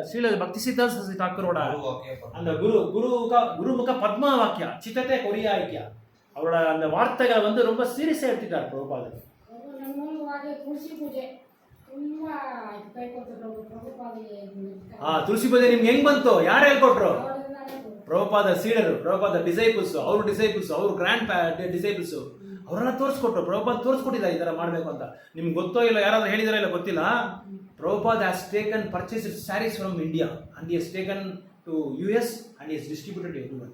ಶ್ರೀಲ ಭಕ್ತಿ ಸಿದ್ಧಾಂತ ಠಾಕೂರೋட அந்த குருமுக பத்மா வாக்கியா சித்தத்தை கொரியாய்க்கியா அவரோட அந்த வார்த்தைகளை வந்து ரொம்ப சீரியஸா எடுத்துட்டார் பிரபுபாதர். ತುಳಸಿ ಪೂಜೆ ನಿಮ್ಗೆ ಹೆಂಗ್ ಬಂತು? ಯಾರು ಹೇಳ್ಕೊಟ್ರು? ಪ್ರಭುಪಾದ ಸೀಡರು, ಪ್ರಭುಪಾದ ಡಿಸೈಪಲ್ಸ್, ಅವ್ರ ಗ್ರ್ಯಾಂಡ್ ಡಿಸೈಪಲ್ಸ್ ಅವರೆಲ್ಲ ತೋರಿಸ್ಕೊಟ್ರು. ಪ್ರಭುಪಾದ ತೋರಿಸ್ಕೊಟ್ಟಿದ್ದಾರೆ ಈ ತರ ಮಾಡ್ಬೇಕು ಅಂತ. ನಿಮ್ಗೆ ಗೊತ್ತೋ ಇಲ್ಲ, ಯಾರಾದ್ರೂ ಹೇಳಿದಾರ ಇಲ್ಲ ಗೊತ್ತಿಲ್ಲ. Prabhupada has taken purchased saris from India and he has taken to US and he has distributed to everyone.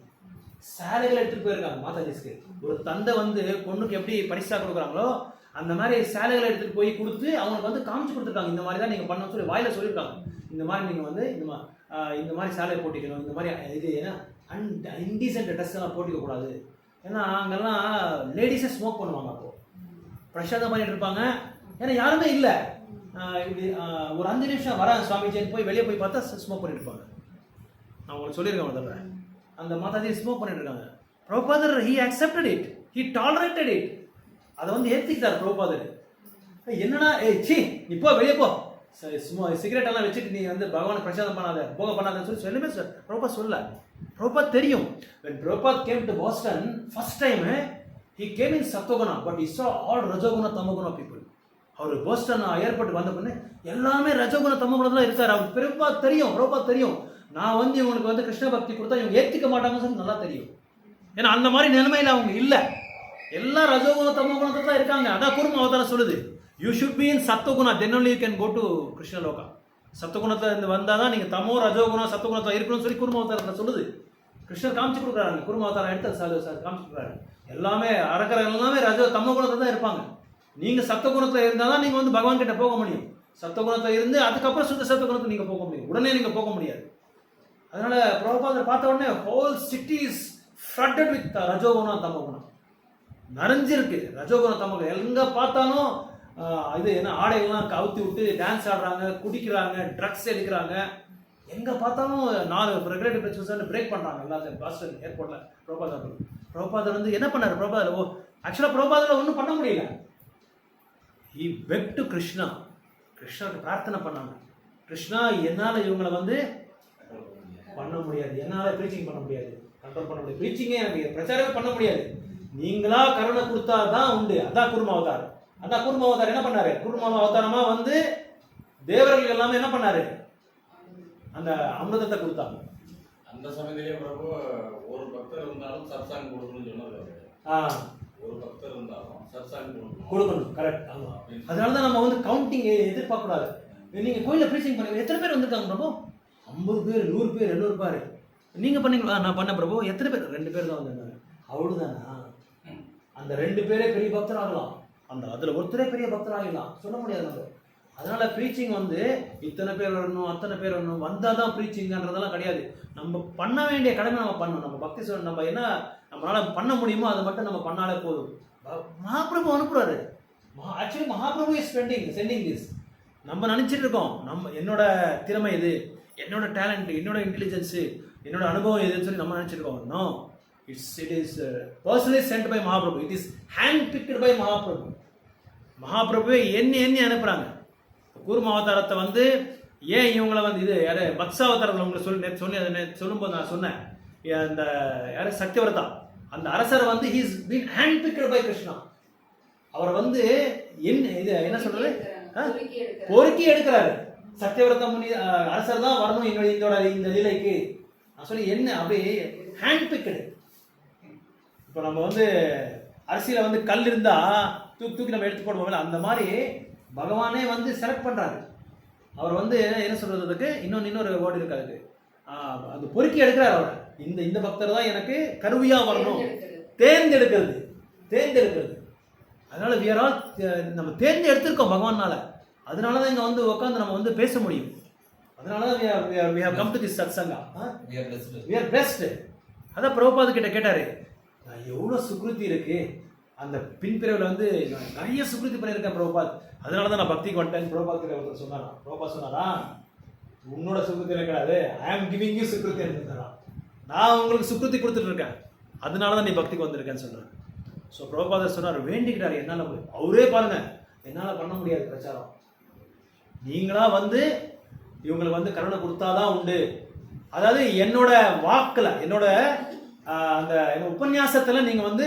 சேலைகள் எடுத்துட்டு போயிருக்காங்க மாதாஜிஸ்க்கு. ஒரு தந்தை வந்து பொண்ணுக்கு எப்படி பரிசா கொடுக்குறாங்களோ அந்த மாதிரி சேலைகளை எடுத்துட்டு போய் கொடுத்து அவங்களுக்கு வந்து காமிச்சு கொடுத்துருக்காங்க. இந்த மாதிரி தான் நீங்க பண்ணணும்னு சொல்லி வாயில சொல்லியிருக்காங்க. இந்த மாதிரி நீங்க வந்து இந்த மாதிரி சேலை போட்டிக்கணும், இந்த மாதிரி இது ஏன்னா இன்டீசென்ட் ட்ரெஸ் எல்லாம் போட்டிக்க கூடாது. ஏன்னா அங்கெல்லாம் லேடிஸே ஸ்மோக் பண்ணுவாங்க. அப்போ பிரசாதம் பண்ணிட்டு இருப்பாங்க. ஏன்னா யாருமே இல்லை. ஒரு 5 நிமிஷம் வர சுவாமிஜின்னு போய் வெளியே போய் பார்த்தா ஸ்மோக் பண்ணிட்டு இருப்பாங்க. நான் உங்களுக்கு சொல்லியிருக்கேன் முதல்ல. அந்த மாதாஜி ஸ்மோக் பண்ணிட்டு இருக்காங்க. பிரபுபாதர் he accepted it, he tolerated it. அதை வந்து ஏற்றிக்கிட்டார் பிரபுபாதர். என்னன்னா சி நீ போ வெளியே போ, சிகரெட் எல்லாம் வச்சுட்டு நீ வந்து பகவான் பிரசாதம் பண்ணாத, போக பண்ணாதன்னு சொல்லி சொல்லுமே சார் பிரபுபாத் சொல்ல. பிரபுபாத் தெரியும். when Prabhupada came to Boston first time he came in Sattoguna but he saw all Rajoguna Tamoguna people. Our Boston airport வந்த பொண்ணு எல்லாமே ரஜகுண தமகுணத்துல இருக்காரு. அவர் பிரபுபாத் தெரியும். நான் வந்து இவங்களுக்கு வந்து கிருஷ்ண பக்தி கொடுத்தா இவங்க ஏற்றிக்க மாட்டாங்கன்னு சொல்லி நல்லா தெரியும். ஏன்னா அந்த மாதிரி நிலைமையில அவங்க இல்லை. எல்லாம் ரஜோகுண தமோகுணத்துல தான் இருக்காங்க. அதான் குரும அவதாரம் சொல்லுது, you should be in sattvaguna then only you can go to Krishnaloka. சத்துவகுணத்துல இருந்து வந்தால் தான் நீங்கள் தமோ ரஜோகுணம் சத்துவகுணத்தில் இருக்கணும்னு சொல்லி குரும அவதாரத்தில் சொல்லுது. கிருஷ்ணர் காமிச்சு கொடுக்குறாரு. குரும அவதாரம் எடுத்து காமிச்சு கொடுக்குறாரு. எல்லாமே அறக்கிற எல்லாமே தமோகுணத்தில் தான் இருப்பாங்க. நீங்கள் சத்துவகுணத்தில் இருந்தால் தான் நீங்கள் வந்து பகவான் கிட்ட போக முடியும். சத்துவகுணத்தில் இருந்து அதுக்கப்புறம் சுத்த சத்துவகுணத்தை நீங்கள் போக முடியும். உடனே நீங்கள் போக முடியாது. அதனால பிரபுபாதர் பார்த்த உடனே whole city is flooded with ரஜோகுணம் தமோகுணம் நிறைஞ்சிருக்கு. ரஜோகுண தமோகுணம் எங்க பார்த்தாலும் இது என்ன ஆடைகள்லாம் கவுத்தி விட்டு டான்ஸ் ஆடுறாங்க, குடிக்கிறாங்க, ட்ரக்ஸ் எடுக்கிறாங்க. எங்க பார்த்தாலும் 4 ரெகுலேட்டரி பிரின்சிபல்ஸ் பிரேக் பண்றாங்க எல்லாத்தையும். பாஸ்டன் ஏர்போர்ட்ல பிரபுபாதர் வந்து என்ன பண்ணாரு? பிரபுபாதர் ஆக்சுவலா பிரபுபாதர் ஒன்றும் பண்ண முடியல. he begged to Krishna. கிருஷ்ணருக்கு பிரார்த்தனை பண்ணாங்க. கிருஷ்ணா என்னால இவங்களை வந்து பண்ண முடியாது, என்னால ப்ரீச்சிங் பண்ண முடியாது, கண்ட்ரோல் பண்ண முடியாது, ப்ரீச்சிங்கே எனக்கு பிரச்சாரமே பண்ண முடியாது, நீங்களா கருணை கொடுத்தா தான் உண்டு. அதான் குரும அவதாரம். அதான் குரும அவதாரம் என்ன பண்ணாரு? குரும அவதாரமா வந்து தேவர்கள் எல்லாமே என்ன பண்ணாரு? அந்த அமிர்தத்தை கொடுத்தாங்க. அந்த சமயத்திலே பிரபு ஒரு பக்தர் இருந்தாலும் சத்சாங் கொடுக்கணும்னு சொன்னாரு. ஒரு பக்தர் இருந்தாலும் சத்சாங் கொடுக்கணும். கரெக்ட். ஆமா. அதனாலதான் நம்ம வந்து கவுண்டிங் எதிர்பார்க்க கூடாது. நீங்க கோயில ப்ரீச்சிங் பண்ணுங்க, எத்தனை பேர் வந்திருக்காங்க பிரபு? 50 பேர், 100 பேர், 200 பேர். நீங்க பண்ணீங்களா? நான் பண்ண பிரபு. எத்தனை பேர்? 2 பேர் தான் வந்தாங்க. அவ்வளவுதானா? அந்த 2 பேரே பெரிய பக்தர் ஆகலாம். அதுல ஒருத்தரே பெரிய பக்தர் ஆகலாம், சொல்ல முடியாது நம்ம. அதனால ப்ரீச்சிங் வந்து இத்தனை பேர் வரணும், அத்தனை பேர் வரணும், வந்தாதான் ப்ரீச்சிங்ன்றதெல்லாம் கிடையாது. நம்ம பண்ண வேண்டிய கடமை நம்ம பண்ணணும். நம்ம பக்தி நம்ம என்ன நம்மளால பண்ண முடியுமோ அதை மட்டும் நம்ம பண்ணாலே போதும். மகாபிரபு அனுப்புறாரு. Actually Mahaprabhu is sending this. நம்ம நினைச்சிட்டு இருக்கோம் என்னோட திறமை இது, என்னோட டேலண்ட், என்னோட இன்டெலிஜென்ஸு, என்னோட அனுபவம் எதுன்னு சொல்லி நம்ம நினைச்சிருக்கோம். No, it is personally sent by Mahaprabhu. It is hand picked by Mahaprabhu. மகாபிரபுவே எண்ணி அனுப்புறாங்க. கூர்ம அவதாரத்தை வந்து ஏன் இவங்களை வந்து இது யாரு பக்ஸாவதாரத்தில் உங்களை சொல்லும்போது நான் சொன்னேன், அந்த யாரு சத்தியவரதா அந்த அரசர் வந்து he is been hand picked by Krishna. அவரை வந்து என்ன சொல்றது, பொறுக்கி எடுக்கிறாரு. சத்தியவரத முனி அரசர் தான் வரணும் இந்த லீலைக்கு. நான் சொல்லி என்ன அப்படியே ஹேண்ட் பிக்கடு. இப்போ நம்ம வந்து அரிசியில் வந்து கல் இருந்தா தூக்கி நம்ம எடுத்து போடுவோம்ல, அந்த மாதிரி பகவானே வந்து செலக்ட் பண்றாரு. அவர் வந்து என்ன சொல்றதுக்கு இன்னொரு வேர்டு இருக்காது, அது பொறுக்கி எடுக்கிறார். அவர் இந்த பக்தர் தான் எனக்கு கருவியா வரணும், தேர்ந்தெடுக்கிறது. அதனால we are all நம்ம தேர்ந்து எடுத்திருக்கோம் பகவானால. அதனாலதான் இங்க வந்து உட்காந்து நம்ம வந்து பேச முடியும். அதனாலதான் we have come to this satsanga. we are blessed. அதான் பிரபுபாத் கிட்ட கேட்டாரு, எவ்வளவு சுக்ருதி இருக்கு அந்த பின்பிரிவில் வந்து நிறைய சுக்ருதி பண்ணியிருக்கேன் பிரபுபாத், அதனாலதான் நான் பக்திக்கு வந்துட்டேன். பிரபுபாத் கிட்ட ஒருத்தர் சொன்னாரா, பிரபுபாத் சொன்னாரா, உன்னோட சுக்ருதி கிடையாது, ஐ ஆம் கிவிங் யூ சுக்ருதி இருந்தாரா, நான் உங்களுக்கு சுக்ருதி கொடுத்துட்டு இருக்கேன், அதனாலதான் நீ பக்திக்கு வந்திருக்கேன்னு சொன்னார். ஸோ பிரபுபாதர் சொன்னார், வேண்டிக்கிட்டாரு என்னால அவரே பாருங்க, என்னால பண்ண முடியாது பிரச்சாரம், நீங்களா வந்து இவங்களுக்கு வந்து கருணை கொடுத்தாதான் உண்டு. அதாவது என்னோட வாக்குல, என்னோட அந்த உபன்யாசத்துல நீங்க வந்து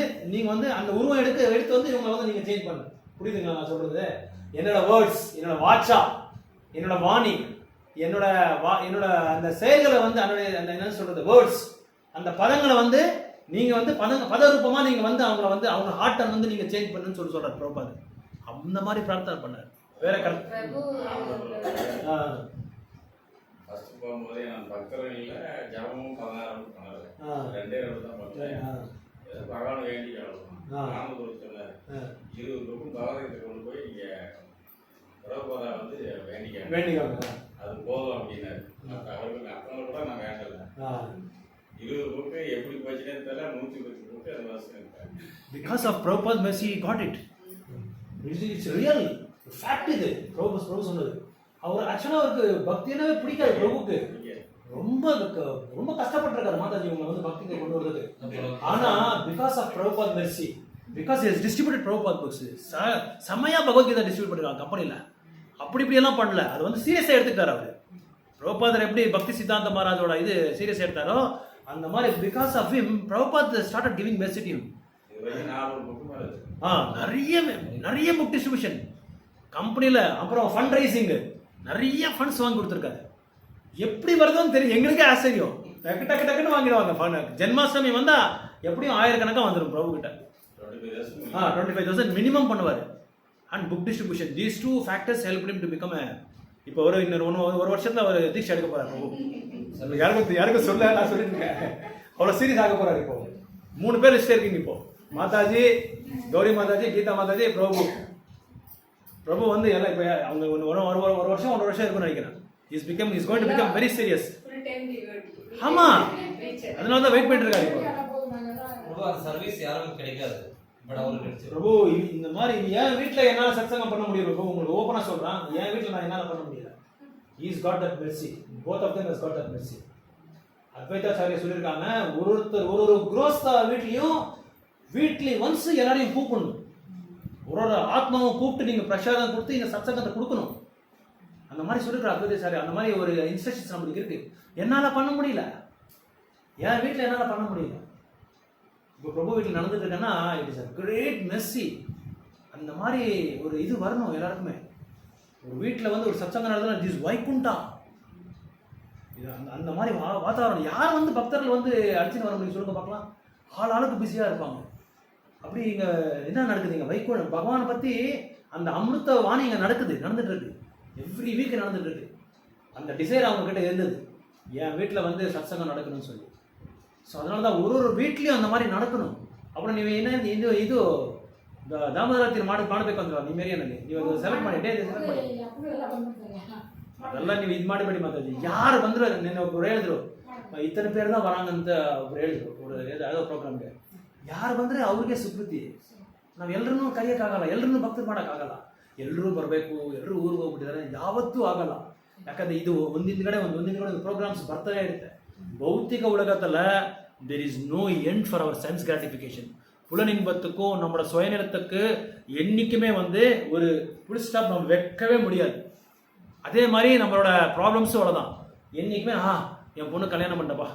அந்த உருவம் எடுத்து வந்து இவங்களை வந்து நீங்க சேஞ்ச் பண்ணு. புரியுதுங்களா நான் சொல்றது? என்னோட வேர்ட்ஸ், என்னோட வாட்சா, என்னோட வாணி, என்னோட அந்த செயல்களை வந்து அந்த என்ன சொல்றது வேர்ட்ஸ், அந்த பதங்களை வந்து நீங்க வந்து பத ரூபமா நீங்க வந்து அவங்க ஹார்ட்டை வந்து நீங்க சேஞ்ச் பண்ணுன்னு சொல்றாரு பிரபுபாத். அந்த மாதிரி பிரார்த்தனை பண்ணார். வேற ஃபர்ஸ்ட் போகும்போது நான் பக்தர்களில் ஜபமும் 16 பண்ணது 2 தான் பண்ணேன். பகவான் வேண்டி நானும் சொன்னார் 20 பக்கம் பகவதத்தை கொண்டு போய் நீங்க பிரபுபாதா வந்து வேண்டிக்காங்க அது போதும் அப்படின்னாரு. அவர்களுக்கு அப்போ கூட நான் வேண்டல. 20 புக்கு எப்படி போச்சுன்னே தெரியல. 110 புக்கு அது வாசிக்கிறேன். Because of Prabhupada's mercy he got it. It's real. Fact இது. பிரபு சொன்னது. அவர் ஆக்சுவலா அவருக்கு பக்தியவே பிடிக்காது. பிரபுக்கு ரொம்ப கஷ்டப்பட்டிருக்காரு மாதாஜி உங்களை வந்து பக்திக்கு கொண்டு வர்றது. ஆனா because of Prabhupad mercy, because he has distributed Prabhupada books, செமையா பகவத்கீதை டிஸ்ட்ரிபியூட் பண்ணிருக்காங்க கம்பெனில. இப்படி எல்லாம் பண்ணல. அது வந்து சீரியஸா எடுத்துக்கிட்டாரு அவரு. பிரபுபாதர் எப்படி பக்தி சித்தாந்த மகாராஜோட இது சீரியஸ் எடுத்தாரோ அந்த மாதிரி because of him Prabhupad started giving mercy to him. நிறைய புக் டிஸ்ட்ரிபியூஷன் கம்பெனில, அப்புறம் ஃபண்ட் ரைசிங், நிறைய ஃபண்ட்ஸ் வாங்கி கொடுத்துருக்காரு. எப்படி வருதுன்னு தெரியும், எங்களுக்கே ஆச்சரியம். டக்குன்னு வாங்கிடுவாங்க. ஜென்மாஷ்டமி வந்தா எப்படியும் 1000 கணக்காக வந்துடும் பிரபு கிட்ட. 25,000 மினிமம் பண்ணுவார். And book distribution, these 2 factors help him to become a. இப்போ ஒரு வருஷத்துல அவர் தீட்சை எடுக்க போறாரு பிரபு. யாருக்கும் சொல்ல, நான் சொல்லிட்டு இருக்கேன். அவ்வளோ சீரியஸ் ஆக போறாரு. இப்போ 3 பேர் லிஸ்ட் இருக்கீங்க. இப்போ மாதாஜி, கௌரி மாதாஜி, கீதா மாதாஜி, பிரபு வந்து எல்லாம் இப்போ அவங்க ஒரு வருஷம் இருக்குன்னு நினைக்கிறேன். Is going to become very serious. ஆமா, அதனால தான் வெயிட் பண்ணிட்டு இருக்காரு. இப்போ அந்த சர்வீஸ் யாருக்கும் கிடைக்காது, பட் அவருக்கு கிடைச்சு. பிரபு இந்த மாதிரி என் வீட்டில் என்னால் சத்சங்கம் பண்ண முடியும். பிரபு உங்களுக்கு ஓப்பனா சொல்றேன், என் வீட்டில் நான் என்னால் பண்ண முடியல. He's got that mercy. Both of them has got that mercy. அத்வைதாச்சாரிய சொல்லியிருக்காங்க, ஒரு குரோஸ்தா வீட்லி ஒன்ஸ் எல்லாரையும் கூப்பிடணும். ஒரு ஆத்மாவும் கூப்பிட்டு நீங்க பிரசாதம் கொடுத்து இந்த சத்சங்கத்தை கொடுக்கணும். அந்த மாதிரி சொல்லிருக்காரு அத்வைதாச்சாரிய. அந்த மாதிரி ஒரு இன்ஸ்ட்ரக்ஷன்ஸ் நம்மளுக்கு இருக்கு. என்னால பண்ண முடியல, என் வீட்டில் என்னால பண்ண முடியல. இப்போ பிரபு வீட்டில் நடந்துட்டு இருக்கேன்னா it is a great mercy. அந்த மாதிரி ஒரு இது வரணும் எல்லாருக்குமே. ஒரு வீட்டில் வந்து ஒரு சத்சங்கம் நடந்தா திஸ் வைகுண்டா, இது அந்த மாதிரி வாதாவரணம். யார் வந்து பக்தர்கள் வந்து அடிச்சுன்னு வர முடியும் சொல்லுங்க பார்க்கலாம். ஆளுக்கு பிஸியாக இருப்பாங்க. அப்படி இங்கே என்ன நடக்குது, இங்கே வைகுண்டம் பகவானை பற்றி அந்த அமிர்த வாணி இங்கே நடந்துட்டு இருக்கு. எவ்ரி வீக் நடந்துட்டு இருக்கு. அந்த டிசைர் அவங்க கிட்ட இருந்தது, என் வீட்டில் வந்து சத்சங்கம் நடக்கணும்னு சொல்லி. ஸோ அதனால தான் ஒரு வீட்லேயும் அந்த மாதிரி நடக்கணும். அப்புறம் ನೀವು ಇದು ದಾಮೋದರಾತ್ರಿ ಮಾಡಬೇಕು ಅಂತ ನಿಮ್ಮ ಏರಿಯಾನಲ್ಲಿ ನೀವು ಸೆಲೆಕ್ಟ್ ಮಾಡಿ, ಡೇ ಸೆಲೆಕ್ಟ್ ಮಾಡಿ. ಅದೆಲ್ಲ ನೀವು ಇದು ಮಾಡಬೇಡಿ ಮಾತಾಡಿ. ಯಾರು ಬಂದ್ರು ನೆನ್ನೆ ಒಬ್ಬರು ಹೇಳಿದ್ರು, ಇತನ ಪೇರು தான் வராங்கಂತ ಒಬ್ರು ಹೇಳಿದ್ರು. ಯಾವುದೋ ಪ್ರೋಗ್ರಾಮ್ಗೆ ಯಾರು ಬಂದರೆ ಅವ್ರಿಗೆ ಸುಕೃತಿ. ನಾವು ಎಲ್ಲರನ್ನೂ ಕರೆಯೋಕ್ಕಾಗಲ್ಲ, ಎಲ್ಲರನ್ನೂ ಭಕ್ತರು ಮಾಡೋಕ್ಕಾಗಲ್ಲ. ಎಲ್ಲರೂ ಬರಬೇಕು, ಎಲ್ಲರೂ ಊರಿಗೆ ಹೋಗ್ಬಿಟ್ಟಿದ್ದಾರೆ, ಯಾವತ್ತೂ ಆಗಲ್ಲ. ಯಾಕಂದರೆ ಇದು ಒಂದಿಂದಗಡೆ ಒಂದು ಪ್ರೋಗ್ರಾಮ್ಸ್ ಬರ್ತಾನೆ ಇರುತ್ತೆ. பௌத்திக உலகத்தில் there is no end for our sense gratification. புலனின்பத்துக்கும் நம்மளோட சுயநலத்துக்கு என்றைக்குமே வந்து ஒரு ஃபுல் ஸ்டாப் நம்ம வைக்கவே முடியாது. அதே மாதிரி நம்மளோட ப்ராப்ளம்ஸும் அவ்வளோதான். என்றைக்குமே என் பொண்ணு கல்யாணம் பண்ணப்பா,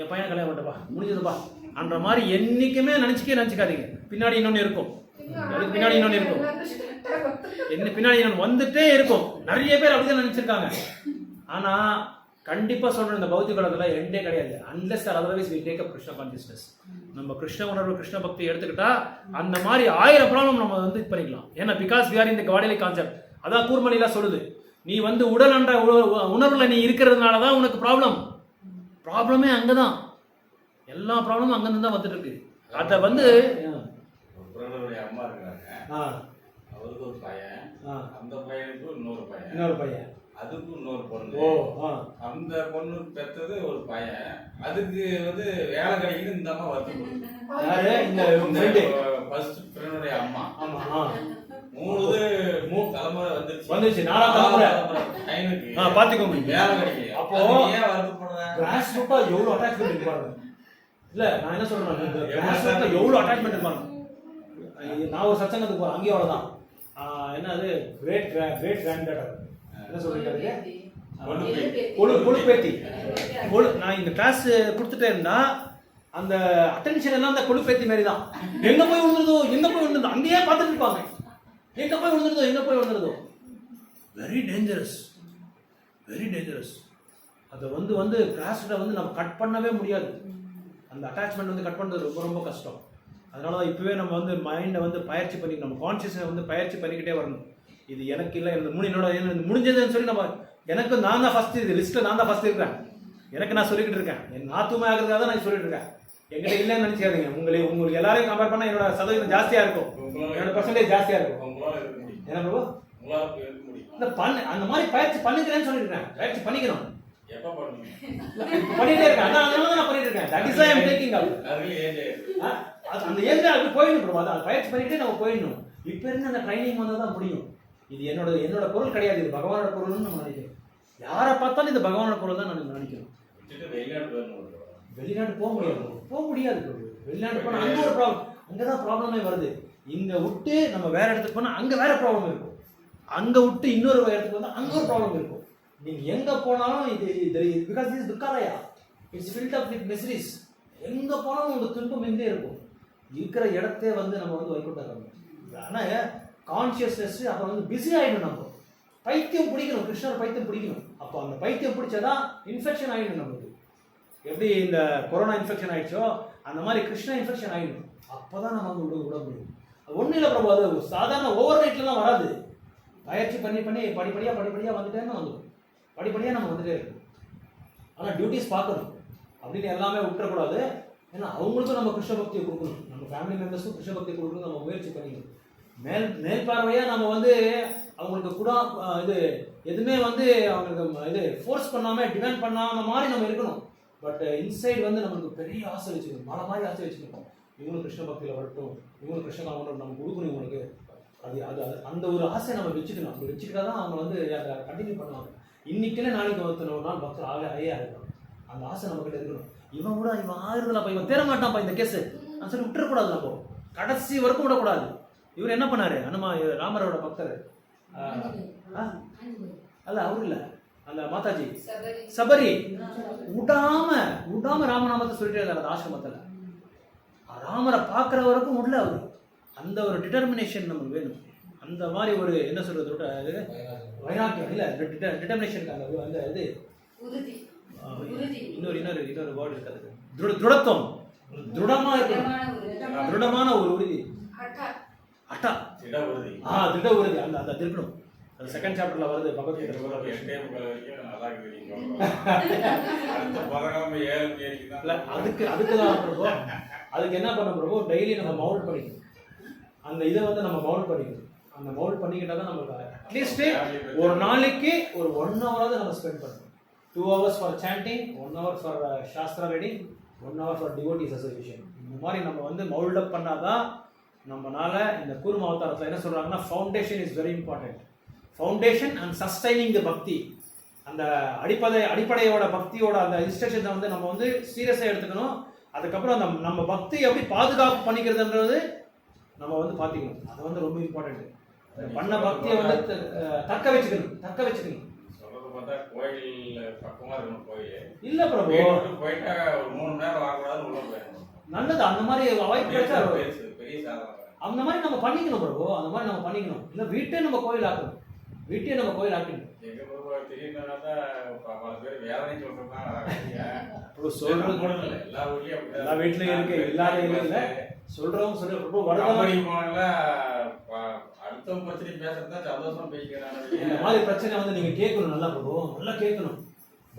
என் பையன் கல்யாணம் பண்ணப்பா, முடிஞ்சதுப்பா அன்ற மாதிரி என்றைக்குமே நினச்சிக்காதீங்க. பின்னாடி இன்னொன்று இருக்கும், அதுக்கு பின்னாடி இன்னொன்று இருக்கும், பின்னாடி இன்னொன்று வந்துட்டே இருக்கும். நிறைய பேர் அப்படிதான் நினச்சிருக்காங்க. ஆனால் கண்டிப்பாக சொல்கிறேன், இந்த பௌத்திக உலகத்தில் எண்டே கிடையாது. Unless or otherwise we take up Krishna consciousness. நம்ம கிருஷ்ண உணர்வு, கிருஷ்ண பக்தி எடுத்துக்கிட்டா அந்த மாதிரி 1000 ப்ராப்ளம் நம்ம வந்து இது பண்ணிக்கலாம். ஏன்னா பிகாஸ் வி ஆர் இந்த காடலி கான்செப்ட். அதான் கூர்மலிலாம் சொல்லுது, நீ வந்து உடல் என்ற உணர்வில் நீ இருக்கிறதுனால தான் உனக்கு ப்ராப்ளமே அங்கே தான். எல்லா ப்ராப்ளமும் அங்கேருந்து தான் வந்துட்டு இருக்கு. அதை வந்து அம்மா இருக்கிறாங்க, அவருக்கு ஒரு பையன், அந்த பையனுக்கு இன்னொரு பையன், அதுக்கு இன்னொரு பொண்ணு, அந்த பொண்ணு பெற்றது ஒரு பையன். அதுக்கு வந்து வேலை கிடைக்குது. இந்த அம்மா வருத்தப்படுது. அம்மா 3 தலைமுறை வந்துருச்சு, 4 தலைமுறை பாத்துக்கோங்க, வேலை கிடைக்குது. அப்போ ஏன் வருத்தப்படுறேன்? எவ்வளவு அட்டாச்மெண்ட் இருப்பாங்க. இல்ல நான் என்ன சொல்றேன், எவ்வளவு அட்டாச்மெண்ட் இருப்பாங்க. நான் ஒரு சத்சங்கத்துக்கு போறேன், அங்கேயும் அவ்வளவுதான். என்ன அது கிரேட் கிராண்ட் டாட்டர் என்ன சொல்றீங்க, கொழுப்பேத்தி நான் இந்த கிளாஸ் கொடுத்துட்டே இருந்தா அந்த அட்டென்ஷன் எல்லாம் அந்த கொழுப்பேத்தி மாதிரி தான். எங்க போய் விழுந்துருதோ அங்கேயே பார்த்துட்டு இருப்பாங்க. எங்க போய் விழுந்துருதோ வெரி டேஞ்சரஸ். அதை வந்து கிளாஸ்ல வந்து நம்ம கட் பண்ணவே முடியாது. அந்த அட்டாச்மெண்ட் வந்து கட் பண்ணுறது ரொம்ப ரொம்ப கஷ்டம். அதனால தான் இப்போவே நம்ம வந்து மைண்டை வந்து பயிற்சி பண்ணி நம்ம கான்சியஸை வந்து பயிற்சி பண்ணிக்கிட்டே வரணும். இது எனக்கு இல்லை, என்னோட முடிஞ்சதுன்னு சொல்லி நம்ம எனக்கு நான் தான் ஃபஸ்ட்டு, இது லிஸ்ட்டில் நான் தான் ஃபஸ்ட்டு இருக்கேன். எனக்கு நான் சொல்லிக்கிட்டு இருக்கேன். என் ஆத்துமா ஆகிறதுக்காக தான் நான் சொல்லிட்டு இருக்கேன். என்கிட்ட இல்லைன்னு நினச்சிக்காதீங்க. உங்களுக்கு எல்லாரையும் கம்பேர் பண்ணால் என்னோட சதவீதம் ஜாஸ்தியாக இருக்கும், என்னோட பர்சன்டேஜ் ஜாஸ்தியாக இருக்கும். என்ன ப்ரோ இந்த அந்த மாதிரி பயிற்சி பண்ணிக்கிறேன்னு சொல்லியிருக்கேன். பயிற்சி பண்ணிக்கணும், பண்ணிட்டே இருக்கேன். அதனால நான் பண்ணிட்டு இருக்கேன். That is I am taking up. அந்த ஏஜ்ல அது போயிடணும் ப்ரோ. அதை பயிற்சி பண்ணிட்டு நம்ம போயிடணும். இப்போ இருந்து அந்த ட்ரைனிங் வந்தால் தான் முடியும். இது என்னோட பொருள் கிடையாது, இது பகவானோட பொருள்னு நம்ம நினைக்கிறோம். யாரை பார்த்தாலும் இது பகவானோட பொருள் தான் நான் நினைக்கிறோம். வெளிநாட்டு போக முடியாது ப்ரோ. வெளிநாட்டு போனால் அங்கே ஒரு ப்ராப்ளம், அங்கே தான் ப்ராப்ளமே வருது. இங்கே விட்டு நம்ம வேற இடத்துக்கு போனால் அங்கே வேற ப்ராப்ளம் இருக்கும். அங்கே விட்டு இன்னொரு இடத்துக்கு வந்தால் அங்கே ஒரு ப்ராப்ளம் இருக்கும். நீங்கள் எங்கே போனாலும் இது because is dukhalaya, it's filled up with miseries. எங்கே போனாலும் உங்கள் துன்பம் எங்கே இருக்கும். இருக்கிற இடத்தே வந்து நம்ம வந்து வைக்கொண்டாங்க. ஆனால் கான்சியஸ்னஸ் அப்புறம் வந்து பிஸி ஆகிடும். நம்ம பைத்தியம் பிடிக்கணும், கிருஷ்ணர் பைத்தியம் பிடிக்கணும். அப்போ அந்த பைத்தியம் பிடிச்சதான் இன்ஃபெக்ஷன் ஆகிடும். நமக்கு எப்படி இந்த கொரோனா இன்ஃபெக்ஷன் ஆகிடுச்சோ அந்த மாதிரி கிருஷ்ணா இன்ஃபெக்ஷன் ஆகிடும். அப்போ தான் நம்ம வந்து விட முடியும். அது ஒன்றும் இல்லை பிரபு, அது சாதாரண ஓவர் நைட்லாம் வராது. பயிற்சி பண்ணி படிப்படியாக வந்துட்டேன்னு வந்துடும். படிப்படியாக நம்ம வந்துட்டே இருக்கணும். ஆனால் டியூட்டிஸ் பார்க்கணும் அப்படின்னு எல்லாமே விட்டுறக்கூடாது. ஏன்னா அவங்களுக்கும் நம்ம கிருஷ்ண பக்தியை கொடுக்கணும், நம்ம ஃபேமிலி மெம்பர்ஸுக்கும் கிருஷ்ண பக்தியை கொடுக்கணும். நம்ம முயற்சி பண்ணிக்கணும். மேல் பார்வையாக நம்ம வந்து அவங்களுக்கு கூட இது எதுவுமே வந்து அவங்களுக்கு இது ஃபோர்ஸ் பண்ணாமல் டிமாண்ட் பண்ணாம மாதிரி நம்ம இருக்கணும். பட் இன்சைட் வந்து நம்மளுக்கு பெரிய ஆசை வச்சுக்கணும், மலை மாதிரி ஆசை வச்சுக்கணும். இவங்களும் கிருஷ்ண பக்தியில் வரட்டும், இவங்களும் கிருஷ்ண காமம் நம்ம கொடுக்கணும் இவங்களுக்கு. அது அந்த ஒரு ஆசையை நம்ம வச்சுக்கணும். அப்படி வச்சுக்கிட்டா தான் அவங்க வந்து அதை கண்டினியூ பண்ணுவாங்க. இன்னைக்குல நாளைக்கு ஒரு நாள் பக்தர் ஆகையா இருக்கணும். அந்த ஆசை நம்ம கிட்ட இருக்கணும். இவன் ஆறுதலாப்பா, இவன் தேர மாட்டான்ப்பா இந்த கேஸு நான் சொல்லி விட்டுறக்கூடாது. நம்ம கடைசி வரைக்கும் விடக்கூடாது. இவர் என்ன பண்ணாரு, ராமரோட பக்தர் அல்ல, அவரு இல்ல, அந்த மாதாஜி சபரி விடாம ராமநாமத்தை சொல்லிட்டே இருந்தார் அந்த ஆசிரமத்தில். ராமரை பார்க்குற வரைக்கும் உள்ள அவரு அந்த ஒரு டிட்டர்மினேஷன் நமக்கு வேணும். அந்த மாதிரி ஒரு என்ன சொல்றது, வைராக்கியம் இல்ல, டிட்டர்மினேஷன். அந்த இது இன்னொரு வேர்டு இருக்காது, திருடத்துவம். திருடமான ஒரு உறுதி, அட்டா திட உறுதி. அந்த இருக்கணும். அது செகண்ட் சாப்டர்ல வருது பகவத்கீதை. அதுக்குதான் பிரபு, அதுக்கு என்ன பண்ண பிரபு, டெய்லி நம்ம மவுல்ட் பண்ணிக்கணும். அந்த இதை வந்து நம்ம மவுல்ட் பண்ணிக்கணும். அந்த மவுல்ட் பண்ணிக்கிட்டா தான் நமக்கு அட்லீஸ்ட் ஒரு நாளைக்கு ஒரு 1 hour நம்ம ஸ்பெண்ட் பண்ணணும். 2 hours for chanting, 1 hour for shastra reading, 1 hour for devotees association. இந்த மாதிரி நம்ம வந்து மவுல்ட் அப் பண்ணாதான் நம்மளால இந்த கூர்ம அவதாரத்தில் என்ன சொல்றாங்கன்னா, foundation is very important. Foundation and sustaining the bhakti. அந்த அடிப்படையோட பக்தியோட அந்த இன்ஸ்ட்ரக்ஷனை வந்து நம்ம வந்து சீரியஸாக எடுத்துக்கணும். அதுக்கப்புறம் நம்ம பக்தி எப்படி பாதுகாப்பு பண்ணிக்கிறதுன்றது நம்ம வந்து பார்த்துக்கணும். அது வந்து ரொம்ப இம்பார்ட்டன்ட். பண்ண பக்தியை வந்து தக்க வச்சுக்கணும். சொல்றது பார்த்தா கோயில் பக்கமா இருக்கணும். கோயில் இல்ல பிரபு, போயிட்டா ஒரு 3 மணி நேரம் ஆகக்கூடாது, உள்ள போயிடணும். நல்லது. அந்த மாதிரி அவாய்ட் கிடைச்சா பெரிய சாதனை. அந்த மாதிரி நம்ம பண்ணிக்கணும் பிரபு. அந்த மாதிரி நம்ம பண்ணிக்கணும். இல்ல வீட்டே நம்ம கோயில் ஆக்கணும். எங்க பிரபு திடீர்னு பல பேர் வேதனை சொல்றது எல்லா வீட்லயும் இருக்கு, இல்லாத இல்ல சொல்றவங்க சொல்ற பிரபு. அடுத்த பிரச்சனை பேசுறதா சந்தோஷமா பேசிக்கிறாங்க. இந்த மாதிரி பிரச்சனை வந்து நீங்க கேட்கணும், நல்லா பிரபு, நல்லா கேட்கணும்.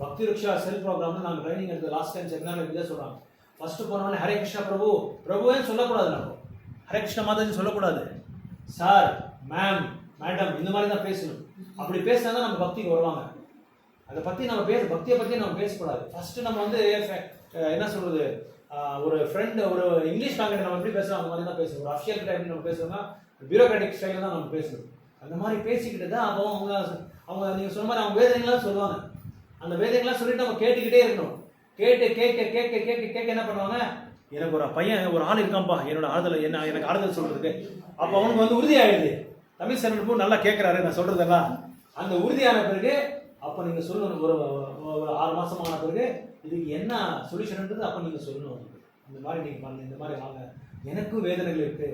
பக்தி ரிக்ஷா செல் ப்ரோக்ராம்ல நாங்க ட்ரைனிங் எடுத்து லாஸ்ட் டைம் செமினார்ல இதை சொல்றாங்க. ஃபர்ஸ்ட் போனோடனே ஹரே கிருஷ்ணா பிரபுவே சொல்லக்கூடாது. நம்ம ஹரே கிருஷ்ணா மாதாஜி சொல்லக்கூடாது. சார், மேம், மேடம், இந்த மாதிரி தான் பேசணும். அப்படி பேசினா தான் நம்ம பக்திக்கு வருவாங்க. அதை பற்றி நம்ம பக்தியை பற்றி நம்ம பேசக்கூடாது. ஃபர்ஸ்ட் நம்ம வந்து என்ன சொல்றது, ஒரு ஃப்ரெண்ட், ஒரு இங்கிலீஷ் காங்கிட்ட நம்ம எப்படி பேசுகிறோம் அந்த மாதிரி தான் பேசணும். ஒரு அஃபிஷியல் கிட்ட எப்படி நம்ம பேசுகிறோம்னா பியூரோக்ராட்டிக் ஸ்டைலில் தான் நம்ம பேசணும். அந்த மாதிரி பேசிக்கிட்டு தான் அப்போ அவங்க நீங்கள் சொன்ன மாதிரி அவங்க வேதனைகளாம் சொல்லுவாங்க. அந்த வேதனைகளாம் சொல்லிட்டு நம்ம கேட்டுக்கிட்டே இருக்கணும். கேட்க என்ன பண்ணுவாங்க, எனக்கு ஒரு பையன், ஒரு ஆள் இருக்கான்ப்பா என்னோட ஆறுதல், எனக்கு ஆறுதல் சொல்றதுக்கு. அப்போ அவனுக்கு வந்து உறுதி ஆயிடுது. தமிழ் சேனல் நல்லா கேட்குறாரு நான் சொல்றதெல்லாம். அந்த உறுதியான பிறகு அப்போ நீங்கள் சொல்லணும். ஒரு 6 மாதம் ஆன பிறகு இதுக்கு என்ன சொல்யூஷன்ன்றது அப்போ நீங்கள் சொல்லணும். இந்த மாதிரி நீங்கள் பண்ணு, இந்த மாதிரி வாங்க, எனக்கும் வேதனைகள் இருக்குது,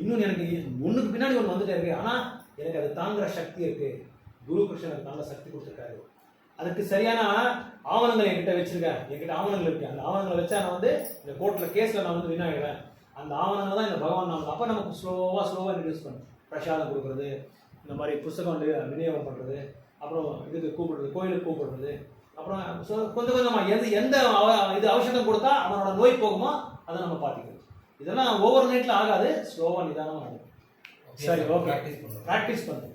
இன்னும் எனக்கு ஒன்றுக்கு பின்னாடி ஒன்று வந்துட்டே இருக்குது, ஆனால் எனக்கு அது தாங்குகிற சக்தி இருக்குது. குரு கிருஷ்ணன் எனக்கு தாங்க சக்தி கொடுத்துருக்காரு. அதுக்கு சரியான ஆவணங்கள் என்கிட்ட வச்சுருக்கேன், என்கிட்ட ஆவணங்கள் இருக்குது. அந்த ஆவணங்களை வச்சா நான் வந்து இந்த கோர்ட்டில் கேஸில் நான் வந்து வினாயிடுவேன். அந்த ஆவணங்கள் தான் இந்த பகவான் நாமம். அப்போ நமக்கு ஸ்லோவாக இன்ட்ரடியூஸ் பண்ணும். பிரசாதம் கொடுக்குறது, இந்த மாதிரி புஸ்தகம் வந்து விநியோகம் பண்ணுறது, அப்புறம் இதுக்கு கூப்பிடுறது, கோயிலுக்கு கூப்பிடுறது, அப்புறம் கொஞ்சம் கொஞ்சமாக எந்த இது அவசியம் கொடுத்தா அவனோட நோய் போகுமோ அதை நம்ம பார்த்துக்கணும். இதெல்லாம் ஓவர் நைட்டில் ஆகாது, ஸ்லோவாக நிதானமாக ஆகும். சரி, ஓகே, ப்ராக்டிஸ் பண்ணு.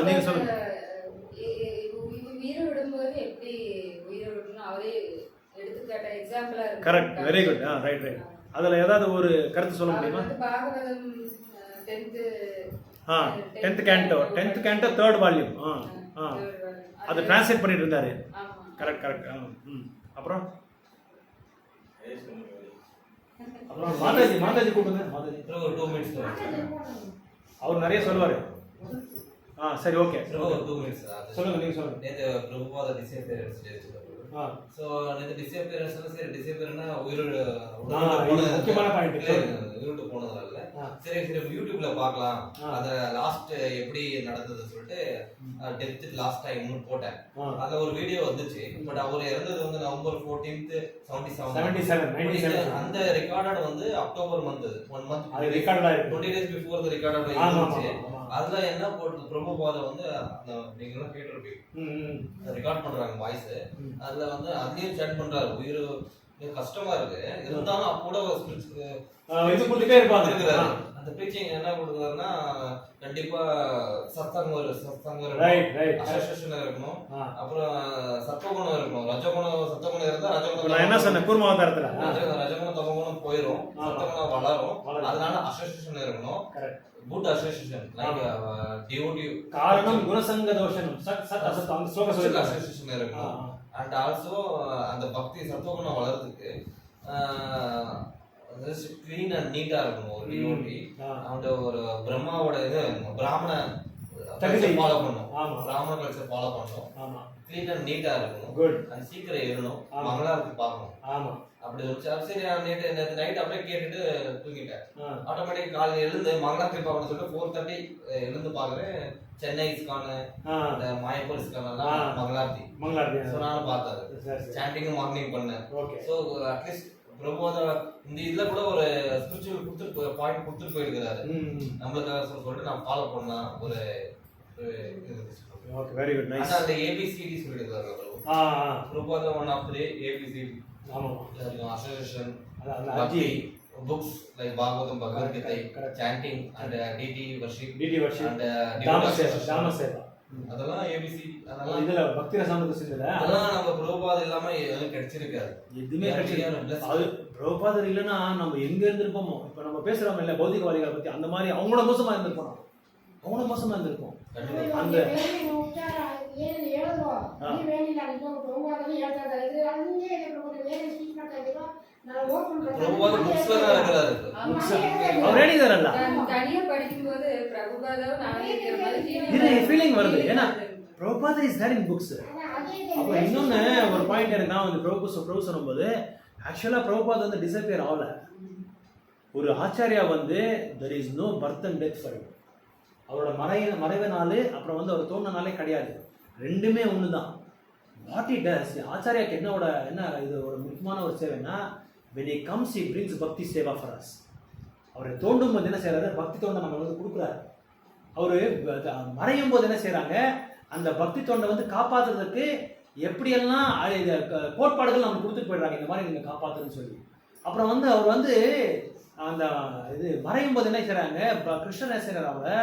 நீங்கள் சொல்லுங்கள். உயிரை விடும்போது எப்படி உயிரை விடணும் அவரே எடுத்துக்காட்ட எக்ஸாம்பிளா இருக்கு. Correct, very good. ரைட். அதில் ஏதாவது ஒரு கருத்து சொல்ல முடியுமா? Bhagavatam 10th canto 3rd volume. அது டிரான்ஸ்லேட் பண்ணிட்டு இருந்தாரு. கரெக்ட். அப்புறம் மாதாஜி கூப்பிடுங்க. மாதாஜி ஒரு 2 minutes அவர் நிறைய சொல்லுவாரு. சரி, ஓகே, ஒரு 2 minutes சொல்லுங்க. நீங்க சொல்லுங்க. நேத்து பிரபுபாத டிசேபியரன்ஸ் டே சொல்லுவாங்க. சோ நேத்து டிசேபியரன்ஸ் சரி, டிசேபியர்னா உயிரோட முக்கியமான பாயிண்ட். உயிரோட போனதால சரி யூடியூப்ல பார்க்கலாம் அத லாஸ்ட் எப்படி நடந்ததுன்னு சொல்லிட்டு டெத் லாஸ்ட் டைம்னு போட்டேன். அதுல ஒரு வீடியோ வந்துச்சு. பட் அவர் இறந்தது வந்து நவம்பர் 14th 77. அந்த ரெக்கார்டட் வந்து அக்டோபர் மந்த் 1 month அது ரெக்கார்ட் ஆயிருக்கு. 20 days before the ரெக்கார்டட் இருந்துச்சு. அதுல என்ன போட்டு பிரபுபாத வந்து நீங்க எல்லாம் கேட்டிருப்பீங்க, ரெக்கார்ட் பண்றாங்க வாய்ஸ். அதுல வந்து அதுலயும் சேட் பண்றாரு, உயிர் கஷ்டமா இருக்கு இருந்தாலும் அப்போ இது கொடுத்துட்டே இருப்பாங்க. அந்த பிரீச்சிங் என்ன கொடுக்குறாருன்னா கண்டிப்பா சத்தங்க அசோசியேஷன் இருக்கணும், அப்புறம் சத்தகுணம் இருக்கணும், சத்தகுணம் இருந்தா நான் என்ன சொன்னேன் கூர்மாவதாரத்துல ரஜகுணம் தமகுணம் போயிடும், சத்தகுணம் வளரும். அதனால அசோசியேஷன் இருக்கணும், குட் அசோசியேஷன் லைக் டிவோட்டிவ் காரணம் குணசங்க தோஷனம் சத் அசத் அந்த ஸ்லோக சொல்லி அசோசியேஷன் இருக்கணும். அண்ட் ஆல்சோ அந்த பக்தி சத்துவகுணம் வளர்றதுக்கு கிளீன் அண்ட் நீட்டா இருக்கணும் ஒரு டிவோட்டி. அந்த ஒரு பிரம்மாவோட இது பிராமண கல்ச்சர் ஃபாலோ பண்ணணும், பிராமண கல்ச்சர் ஃபாலோ பண்ணணும், கிளீன் அண்ட் நீட்டா இருக்கணும், குட் அண்ட் சீக்கிரம் எழுதணும், மங்களாரத்தி பார்க்கணும். அப்படி சொல்லிச்சு. சரி, நேற்று நைட் அப்படியே கேட்டுட்டு தூங்கிட்டேன். ஆட்டோமேட்டிக் காலையில் எழுந்து மங்களாரத்தி பார்க்கணும்னு சொல்லிட்டு 4:30 எழுந்து பார்க்குறேன். சென்னை இஸ்கான், அந்த மாயப்பூர் இஸ்கான் எல்லாம் மங்களாரத்தி. ஸோ நானும் பார்த்தேன், சாண்டிங்கும் மார்னிங் பண்ணேன். ஸோ அட்லீஸ்ட் பிரபோத இந்த இதுல கூட ஒரு ஸ்பிரிச்சுவல் கொடுத்துட்டு பாயிண்ட் கொடுத்துட்டு போயிருக்கிறாரு நம்மளுக்காக சொல்லிட்டு நான் ஃபாலோ பண்ணலாம். ஒரு ஓகே, வெரி குட், நைஸ். அந்த ஏபிசிடி சொல்லிருக்காரு பிரபோத 1 of 3 ஏபிசிடி. ஆமா, அசோசியேஷன், பக்தி, books like Bhagavatam, Bhagavad Gita, chanting and DT worship and Dhamma Seva. அதெல்லாம் ஏபிசி. அதெல்லாம் இதுல பக்தி ரசாமத சிந்தல அதெல்லாம் நம்ம பிரபுபாதர் இல்லாம எதுவும் கிடைச்சிருக்காது, எதுவுமே கிடைச்சிருக்காது. அது பிரபுபாதர் இல்லைன்னா நம்ம எங்க இருந்திருப்போமோ. இப்ப நம்ம பேசுறோம் இல்ல பௌதிகவாதிகளை பத்தி, அந்த மாதிரி அவங்களோட மோசமா இருந்திருப்போம். அவங்களோட மோசமா இருந்திருப்போம். அந்த இன்னொன்னு ஒரு பாயிண்ட் எனக்கு நான் வந்து பிரபு சொல்லும்போது ஆக்சுவலா பிரபுபாத் வந்து டிசப்பியர் ஆகல. ஒரு ஆச்சாரியா வந்து there is no birth and death for him. அவரோட மறைவு நாள் அப்புறம் வந்து அவர் தோன்ற நாளே கிடையாது, ரெண்டுமே ஒன்று தான். வாட் இட் டஸ் ஆச்சாரியாக்கு என்ன இது ஒரு முக்கியமான ஒரு சேவைன்னா when he comes he brings bhakti seva for us. அவரை தோண்டும் போது என்ன செய்யறாரு, பக்தி தோண்டை நம்ம வந்து கொடுக்குறாரு. அவரு மறையும் போது என்ன செய்யறாங்க, அந்த பக்தி தோண்டை வந்து காப்பாற்றுறதுக்கு எப்படியெல்லாம் கோட்பாடுகள் நம்ம கொடுத்துட்டு போயிடுறாங்க, இந்த மாதிரி நீங்க காப்பாற்றுன்னு சொல்லி. அப்புறம் வந்து அவர் வந்து அந்த இது மறையும் போது என்ன செய்யறாங்க, கிருஷ்ணன் என்ன செய்யறாரு, அவரை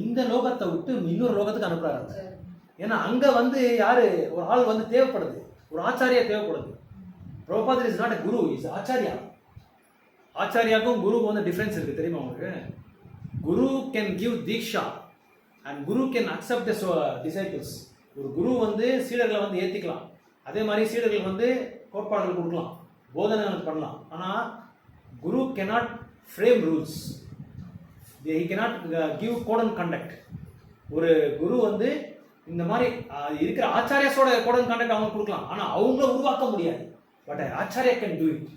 இந்த லோகத்தை விட்டு இன்னொரு லோகத்துக்கு அனுப்புறாரு. ஏன்னா அங்க வந்து யாரு ஒரு ஆள் வந்து தேவைப்படுது, ஒரு ஆச்சாரியா தேவைப்படுது. பிரபுபாதர் is not a guru, is acharya. ஆச்சாரியாக்கும் குருவுக்கும் வந்து டிஃபரன்ஸ் இருக்கு, தெரியுமா உங்களுக்கு? Guru can give diksha and guru can accept the disciples. ஒரு குரு வந்து சீடர்களை வந்து ஏத்திக்கலாம், அதே மாதிரி சீடர்கள் வந்து கோட்பாடுகள் கொடுக்கலாம், போதனைகள் பண்ணலாம். ஆனால் குரு cannot frame rules, he cannot give code and conduct. ஒரு குரு வந்து இந்த மாதிரி இருக்கிற ஆச்சாரியாஸோட கூட கான்டாக்ட் அவங்க கொடுக்கலாம், ஆனா அவங்கள உருவாக்க முடியாது. But Acharya can do it.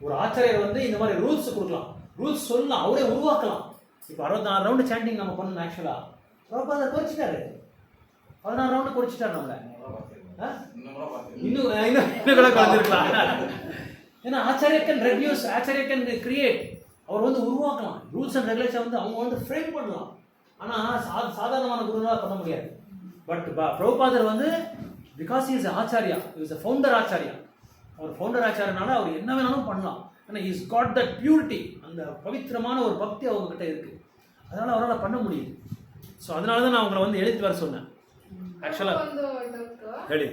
ஒரு ஆச்சாரியர் வந்து இந்த மாதிரி ரூல்ஸ் கொடுக்கலாம், ரூல்ஸ் சொல்லலாம், அவரே உருவாக்கலாம். இப்போ 64 ரவுண்டு சாண்டிங் நம்ம பண்ணணும். ஆக்சுவலா பிரபுபாதர் குறைச்சிட்டாரு, 16 ரவுண்டு குறைச்சிட்டாரு நம்மள. இன்னும் கூட குறைஞ்சிருக்கலாம். ஏன்னா acharya can reduce, acharya can create. அவர் வந்து உருவாக்கலாம், ரூல்ஸ் அண்ட் ரெகுலேஷன் வந்து அவங்க வந்து ஃப்ரேம் பண்ணலாம். ஆனால் சாதாரணமான குருவாக பண்ண முடியாது. பட் பிரபுபாதர் வந்து because is acharya, is a founder acharya. அவர் ஃபவுண்டர் ஆச்சாரியனால அவர் என்ன வேணாலும் பண்ணலாம். ஏன்னா இஸ் காட் தட் பியூரிட்டி, அந்த பவித்திரமான ஒரு பக்தி அவங்ககிட்ட இருக்கு, அதனால அவரால் பண்ண முடியுது. ஸோ அதனால தான் நான் அவங்களை வந்து எழுதி வர சொன்னேன். ಆಕ್ಚುಲಾಗಿ ಹೇಳಿ.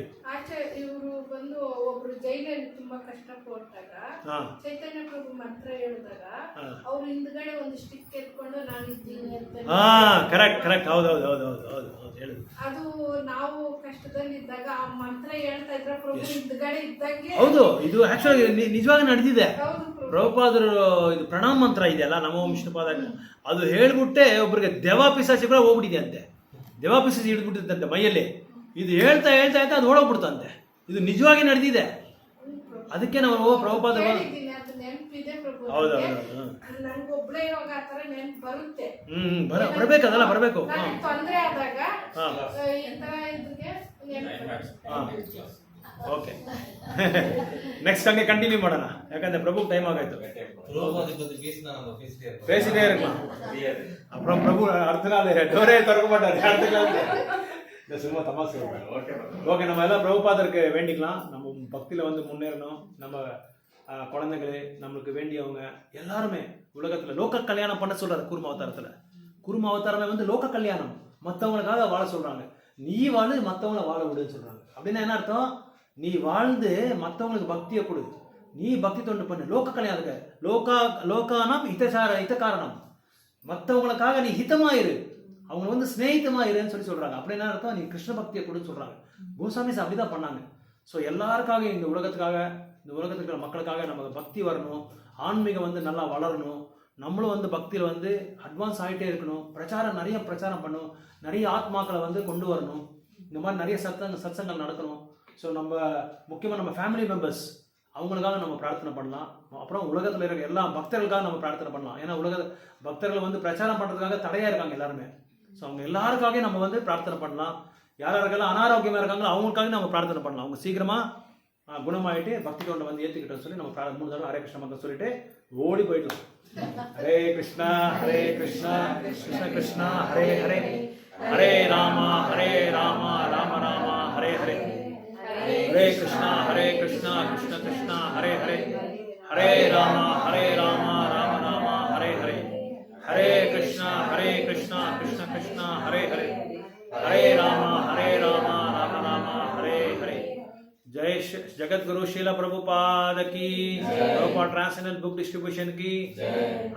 ಇವರು ಬಂದು ಒಬ್ರು ಜೈಲಲ್ಲಿ ತುಂಬಾ ಕಷ್ಟ ಪಡ್ತಾಗ ಚೈತನ್ಯ ಪ್ರಭು ಮಂತ್ರ ಹೇಳಿದಾಗ ಅವ್ರು ಹಿಂದ್ಗಡೆ ಒಂದು ಸ್ಟಿಕ್ ಎತ್ಕೊಂಡು ನಾನು ಇದ್ದೀನಿ ಅಂತ. ಕರೆಕ್ಟ್ ಹೌದು ಹೇಳಿ. ಅದು ನಾವು ಕಷ್ಟದಲ್ಲಿದ್ದಾಗ ಆ ಮಂತ್ರ ಹೇಳ್ತಾ ಇದ್ರ ಪ್ರಭು ಹಿಂದ್ಗಡೆ ಇದ್ದಂಗೆ. ಹೌದು, ಇದು ಆಕ್ಚುಲಿ ನಿಜವಾಗಿ ನಡೆದಿದೆ. ಪ್ರಭುಪಾದರು ಇದು ಪ್ರಣಾಮ ಮಂತ್ರ ಇದೆಯಲ್ಲ, ನಮೋ ವಿಷ್ಣುಪಾದ, ಅದು ಹೇಳ್ಬಿಟ್ಟೆ ಒಬ್ಬರಿಗೆ ದೆವಾಪಿಸಾಚಿ ಕೂಡ ಹೋಗ್ಬಿಟ್ಟಿದೆ ಅಂತೆ. ದೆವಾಪಿಸಾಚಿ ಹಿಡಿದ್ಬಿಟ್ಟಿದ್ದಂತೆ ಮೈಯಲ್ಲಿ. ಇದು ಹೇಳ್ತಾ ಅದು ಓಡೋಗ್ಬಿಡ್ತಂತೆ. ಇದು ನಿಜವಾಗಿ ನಡೆದಿದೆ. ಅದಕ್ಕೆ ನಾವು ಪ್ರಭುಪಾದ ನೆನಪಿದೆ ಪ್ರಭು. ಹೌದು ನಂಗೆ ಒಬ್ಬಳೇ ಇರುವಾಗ ಆ ತರ ನೆನಪು ಬರುತ್ತೆ. ಬರಬೇಕು, ಅದೆಲ್ಲ ಬರಬೇಕು. ತೊಂದರೆ ಆದಾಗ ಈ ತರ ಇದಕ್ಕೆ ಓಕೆ. ನೆಕ್ಸ್ಟ್ ಹಂಗೆ ಕಂಟಿನ್ಯೂ ಮಾಡೋಣ, ಯಾಕಂದ್ರೆ ಪ್ರಭು ಟೈಮ್ ಆಗಾಯ್ತು. பேசிட்டே இருக்கலாம். அப்புறம் பிரபு அடுத்த நாள் டோரே திறக்க மாட்டாரு. இந்த சும்மா தமாசு. ஓகே, நம்ம எல்லாம் பிரபுபாதருக்கு வேண்டிக்கலாம். நம்ம பக்தியில வந்து முன்னேறணும். நம்ம குழந்தைகளே, நம்மளுக்கு வேண்டியவங்க எல்லாருமே உலகத்துல லோக கல்யாணம் பண்ண சொல்றாரு. குரும அவதாரத்துல குரும அவதாரமே வந்து லோக கல்யாணம், மற்றவங்களுக்காக வாழ சொல்றாங்க. நீ வாழு, மற்றவங்கள வாழ விடுன்னு சொல்றாங்க. அப்படின்னா என்ன அர்த்தம்? நீ வாழ்ந்து மற்றவங்களுக்கு பக்தியை கொடு, நீ பக்தி தொண்டு பண்ணு. லோக கல்யாணத்துக்கு லோகானம் ஹித காரணம், மற்றவங்களுக்காக நீ ஹிதமாயிரு, அவங்க வந்து ஸ்நேகிதமாயிருன்னு சொல்றாங்க. அப்படி என்ன அர்த்தம்? நீ கிருஷ்ண பக்தியை கொடுன்னு சொல்றாங்க. பூசாமிஸ் அப்படிதான் பண்ணாங்க. ஸோ எல்லாருக்காக, இந்த உலகத்துக்காக, இந்த உலகத்துக்கு இருக்கிற மக்களுக்காக நமக்கு பக்தி வரணும், ஆன்மீகம் வந்து நல்லா வளரணும். நம்மளும் வந்து பக்தியில் வந்து அட்வான்ஸ் ஆகிட்டே இருக்கணும். நிறைய பிரச்சாரம் பண்ணணும், நிறைய ஆத்மாக்களை வந்து கொண்டு வரணும். இந்த மாதிரி நிறைய சத்சங்கள் நடக்கணும். ஸோ நம்ம முக்கியமாக நம்ம ஃபேமிலி மெம்பர்ஸ் அவங்களுக்காக நம்ம பிரார்த்தனை பண்ணலாம். அப்புறம் உலகத்தில் இருக்கிற எல்லா பக்தர்களுக்காக நம்ம பிரார்த்தனை பண்ணலாம். ஏன்னா பக்தர்கள் வந்து பிரச்சாரம் பண்ணுறதுக்காக தடையாக இருக்காங்க எல்லாருமே. ஸோ அவங்க எல்லாருக்காக நம்ம வந்து பிரார்த்தனை பண்ணலாம். யாரெல்லாம் அனாரோக்கியமாக இருக்காங்களோ அவங்களுக்காக நம்ம பிரார்த்தனை பண்ணலாம். அவங்க சீக்கிரமாக குணமாயிட்டு பக்தி தொண்டை வந்து ஏற்றிக்கிட்டோன்னு சொல்லி நம்ம 3 தடவை ஹரே கிருஷ்ண மந்திரம் சொல்லிட்டு ஓடி போயிடலாம். ஹரே கிருஷ்ணா கிருஷ்ணா கிருஷ்ணா ஹரே ஹரே, ஹரே ராமா ராம ராம ஹரே ஹரே, ஹரே கிருஷ்ணா கிருஷ்ணா கிருஷ்ணா ஹரே ஹரே, ஹரே ராமா ராம ராம ஹரே ஹரே, ஹரே கிருஷ்ணா கிருஷ்ணா கிருஷ்ணா ஹரே ஹரே, ஹரே ராமா ராம ராம ஹரே ஹரே. जय जगत गुरु शीला प्रभुपाद की, प्रभुपाद ट्रांसलेशनल बुक डिस्ट्रीब्यूशन की,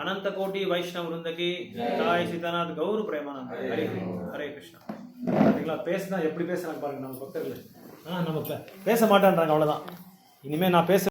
अनंत कोटि वैष्णव वृंद की, जय सीतानाथ गौर प्रेमानंद. हरे कृष्णा. பாத்தீங்களா, பேசினா எப்படி பேசுறாங்க பாருங்க நம்ம பக்தர்கள். நம்ம பேச மாட்டேன்றாங்க, அவ்வளவுதான். இனிமே நான் பேச